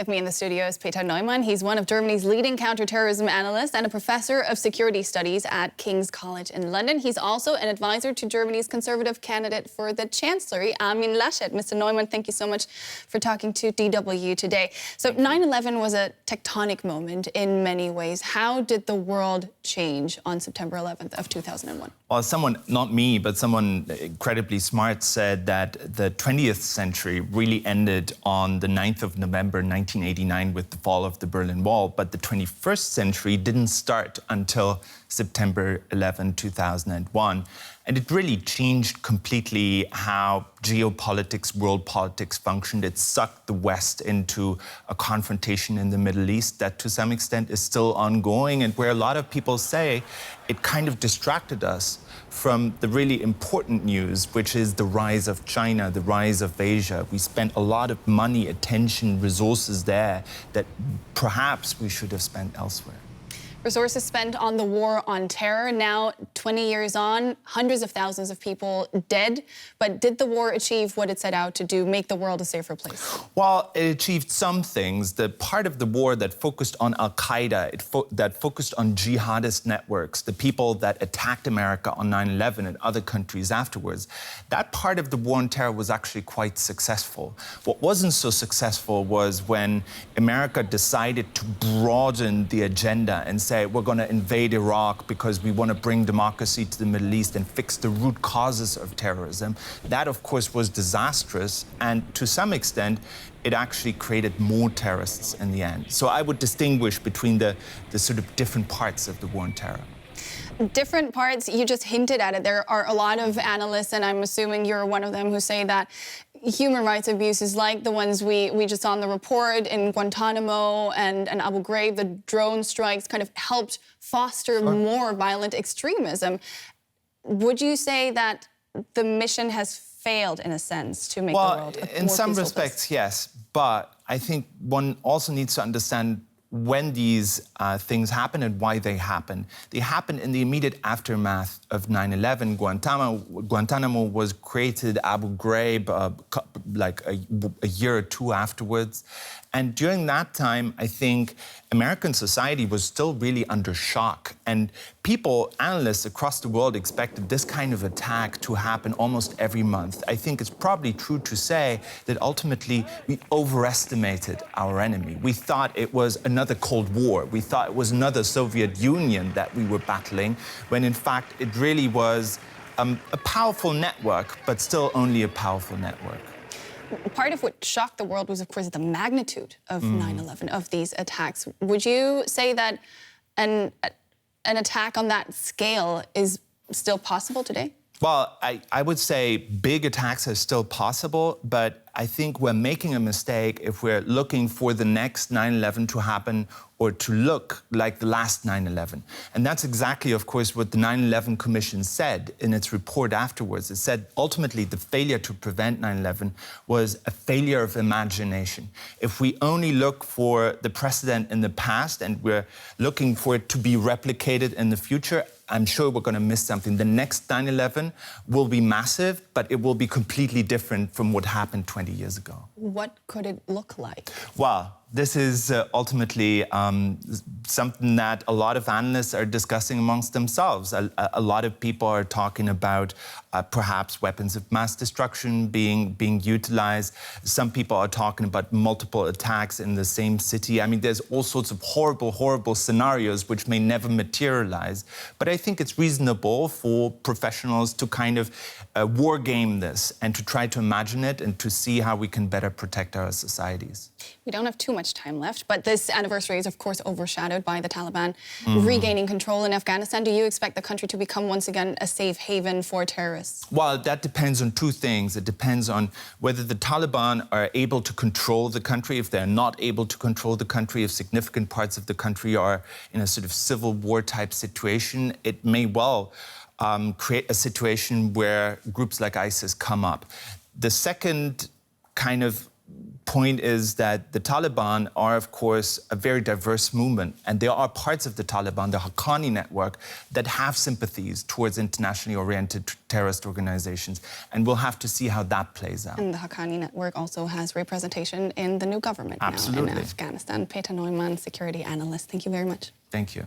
With me in the studio is Peter Neumann. He's one of Germany's leading counterterrorism analysts and a professor of security studies at King's College in London. He's also an advisor to Germany's Conservative candidate for the Chancellery, Armin Laschet. Mr. Neumann, thank you so much for talking to DW today. So 9/11 was a tectonic moment in many ways. How did the world change on September 11th of 2001? Well, someone, not me, but someone incredibly smart said that the 20th century really ended on the 9th of November 1989 with the fall of the Berlin Wall, but the 21st century didn't start until September 11, 2001. And it really changed completely how geopolitics, world politics functioned. It sucked the West into a confrontation in the Middle East that to some extent is still ongoing, and where a lot of people say it kind of distracted us from the really important news, which is the rise of China, the rise of Asia. We spent a lot of money, attention, resources there that perhaps we should have spent elsewhere. Resources spent on the war on terror. Now, 20 years on, hundreds of thousands of people dead. But did the war achieve what it set out to do, make the world a safer place? Well, it achieved some things. The part of the war that focused on Al-Qaeda, that focused on jihadist networks, the people that attacked America on 9/11 and other countries afterwards, that part of the war on terror was actually quite successful. What wasn't so successful was when America decided to broaden the agenda and say, we're going to invade Iraq because we want to bring democracy to the Middle East and fix the root causes of terrorism. That, of course, was disastrous. And to some extent, it actually created more terrorists in the end. So I would distinguish between the sort of different parts of the war on terror. Different parts, you just hinted at it. There are a lot of analysts, and I'm assuming you're one of them, who say that human rights abuses like the ones we just saw in the report in Guantanamo and Abu Ghraib, the drone strikes, kind of helped foster more violent extremism. Would you say that the mission has failed, in a sense, to make the world a more in some peaceful respects, place? yes. But I think one also needs to understand when these things happen and why they happen. They happen in the immediate aftermath of 9/11. Guantanamo was created, Abu Ghraib, like a year or two afterwards. And during that time, I think American society was still really under shock. And people, analysts across the world, expected this kind of attack to happen almost every month. I think it's probably true to say that ultimately we overestimated our enemy. We thought it was another Cold War. We thought it was another Soviet Union that we were battling, when in fact it really was a powerful network, but still only a powerful network. Part of what shocked the world was, of course, the magnitude of 9/11, of these attacks. Would you say that an attack on that scale is still possible today? Well, I would say big attacks are still possible, but I think we're making a mistake if we're looking for the next 9/11 to happen or to look like the last 9/11. And that's exactly, of course, what the 9/11 Commission said in its report afterwards. It said ultimately the failure to prevent 9/11 was a failure of imagination. If we only look for the precedent in the past and we're looking for it to be replicated in the future, I'm sure we're going to miss something. The next 9/11 will be massive, but it will be completely different from what happened 20 years ago. What could it look like? Well, this is ultimately something that a lot of analysts are discussing amongst themselves. A lot of people are talking about perhaps weapons of mass destruction being utilized. Some people are talking about multiple attacks in the same city. I mean, there's all sorts of horrible, horrible scenarios which may never materialize. But I think it's reasonable for professionals to kind of war game this and to try to imagine it and to see how we can better protect our societies. We don't have too much time left, but this anniversary is, of course, overshadowed by the Taliban regaining control in Afghanistan. Do you expect the country to become once again a safe haven for terrorists? Well, that depends on two things. It depends on whether the Taliban are able to control the country. If they're not able to control the country, if significant parts of the country are in a sort of civil war type situation, it may well create a situation where groups like ISIS come up. The second kind of point is that the Taliban are, of course, a very diverse movement, and there are parts of the Taliban, the Haqqani network, that have sympathies towards internationally oriented terrorist organizations, and we'll have to see how that plays out. And the Haqqani network also has representation in the new government now in Afghanistan. Peter Neumann, security analyst, thank you very much. Thank you.